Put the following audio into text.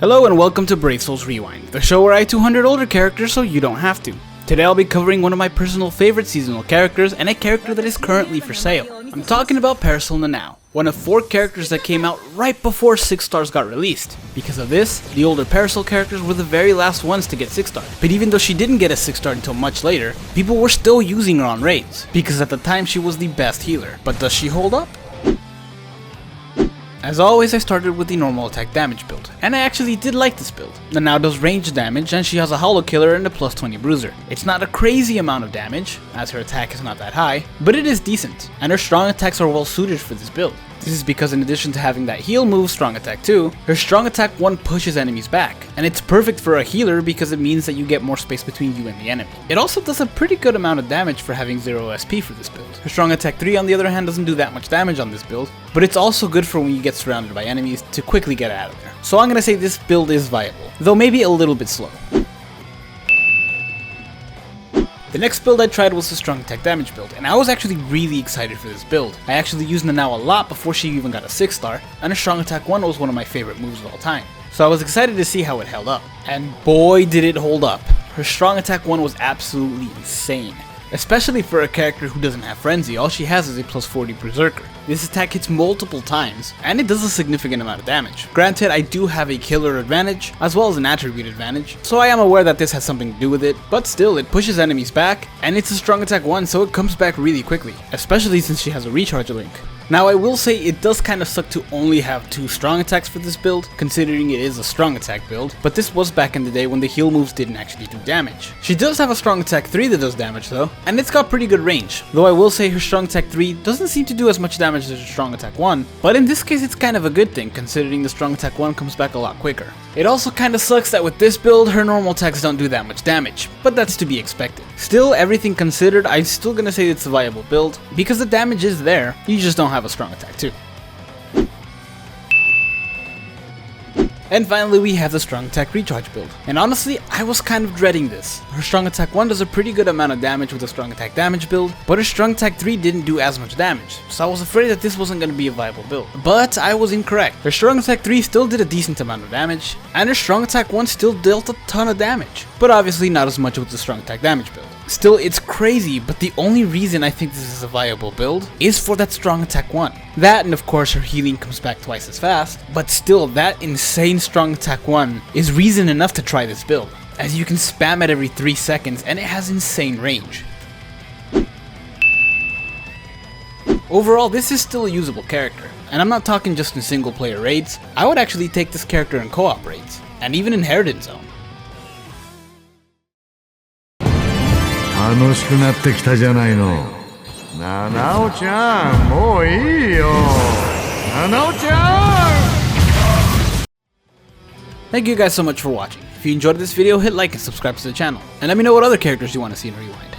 Hello and welcome to Parasol's Rewind, the show where I 200 older characters so you don't have to. Today I'll be covering one of my personal favorite seasonal characters and a character that is currently for sale. I'm talking about Parasol Nanao, one of 4 characters that came out right before 6 stars got released. Because of this, the older Parasol characters were the very last ones to get 6 star. But even though she didn't get a 6 star until much later, people were still using her on raids, because at the time she was the best healer. But does she hold up? As always, I started with the normal attack damage build, and I actually did like this build. Nanao does range damage, and she has a hollow killer and a plus 20 bruiser. It's not a crazy amount of damage, as her attack is not that high, but it is decent, and her strong attacks are well suited for this build. This is because in addition to having that heal move, Strong Attack 2, her Strong Attack 1 pushes enemies back, and it's perfect for a healer because it means that you get more space between you and the enemy. It also does a pretty good amount of damage for having 0 SP for this build. Her Strong Attack 3 on the other hand doesn't do that much damage on this build, but it's also good for when you get surrounded by enemies to quickly get out of there. So I'm gonna say this build is viable, though maybe a little bit slow. The next build I tried was the strong attack damage build, and I was actually really excited for this build. I actually used Nanao a lot before she even got a 6 star, and her strong attack 1 was one of my favorite moves of all time. So I was excited to see how it held up. And boy did it hold up. Her strong attack 1 was absolutely insane. Especially for a character who doesn't have Frenzy, all she has is a plus 40 Berserker. This attack hits multiple times, and it does a significant amount of damage. Granted, I do have a killer advantage, as well as an attribute advantage, so I am aware that this has something to do with it, but still, it pushes enemies back, and it's a strong attack 1, so it comes back really quickly, especially since she has a recharge link. Now I will say it does kind of suck to only have 2 strong attacks for this build, considering it is a strong attack build, but this was back in the day when the heal moves didn't actually do damage. She does have a strong attack 3 that does damage though, and it's got pretty good range, though I will say her strong attack 3 doesn't seem to do as much damage as her strong attack 1, but in this case it's kind of a good thing considering the strong attack 1 comes back a lot quicker. It also kind of sucks that with this build her normal attacks don't do that much damage, but that's to be expected. Still, everything considered, I'm still gonna say it's a viable build, because the damage is there, you just don't have a strong attack 2. And finally we have the strong attack recharge build, and honestly I was kind of dreading this. Her strong attack 1 does a pretty good amount of damage with a strong attack damage build, but her strong attack 3 didn't do as much damage, so I was afraid that this wasn't going to be a viable build. But I was incorrect. Her strong attack 3 still did a decent amount of damage, and her strong attack 1 still dealt a ton of damage, but obviously not as much with the strong attack damage build. Still, it's crazy, but the only reason I think this is a viable build is for that strong attack 1. That, and of course her healing comes back twice as fast, but still that insane strong attack 1 is reason enough to try this build, as you can spam it every 3 seconds and it has insane range. Overall, this is still a usable character, and I'm not talking just in single player raids. I would actually take this character in co-op raids, and even in Inheritance Zone. 楽しくなってきたじゃないの。七尾ちゃん、もういいよ。七尾ちゃん Thank you guys so much for watching. If you enjoyed this video, hit like and subscribe to the channel, and let me know what other characters you want to see in Rewind.